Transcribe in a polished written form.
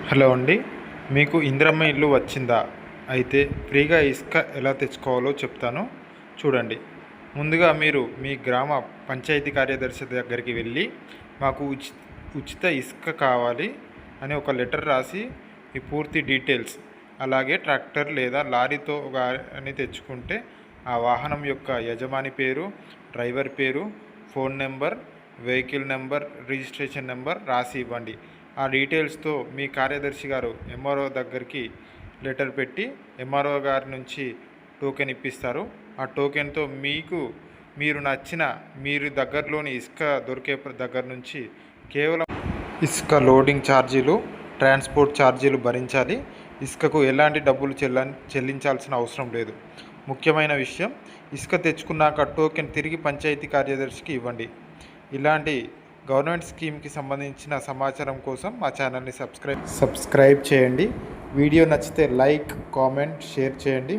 Hello అండి. మీకు ఇందిరమ్మ ఇల్లు వచ్చిందా? అయితే ఫ్రీగా ఇసుక ఎలా తెచ్చుకోవాలో చెప్తాను చూడండి. ముందుగా మీరు మీ గ్రామ పంచాయతీ కార్యదర్శి దగ్గరికి వెళ్ళి మాకు ఉచిత ఇసుక కావాలి అని ఒక లెటర్ రాసి మీ పూర్తి డీటెయిల్స్, అలాగే ట్రాక్టర్ లేదా లారీతో అని తెచ్చుకుంటే ఆ వాహనం యొక్క యజమాని పేరు, డ్రైవర్ పేరు, phone number, vehicle number, registration number రాసి ఇవ్వండి. ఆ డీటెయిల్స్తో మీ కార్యదర్శి గారు ఎంఆర్ఓ దగ్గరికి లెటర్ పెట్టి ఎంఆర్ఓ గారి నుంచి టోకెన్ ఇప్పిస్తారు. ఆ టోకెన్తో మీరు నచ్చిన మీరు దగ్గరలోని ఇసుక దొరికే దగ్గర నుంచి కేవలం ఇసుక లోడింగ్ ఛార్జీలు, ట్రాన్స్పోర్ట్ ఛార్జీలు భరించాలి. ఇసుకకు ఎలాంటి డబ్బులు చెల్లించాల్సిన అవసరం లేదు. ముఖ్యమైన విషయం, ఇసుక తెచ్చుకున్నాక టోకెన్ తిరిగి పంచాయతీ కార్యదర్శికి ఇవ్వండి. ఇలాంటి గవర్నమెంట్ స్కీమ్కి సంబంధించిన సమాచారం కోసం మా ఛానల్ని సబ్స్క్రైబ్ చేయండి. వీడియో నచ్చితే లైక్, కామెంట్, షేర్ చేయండి.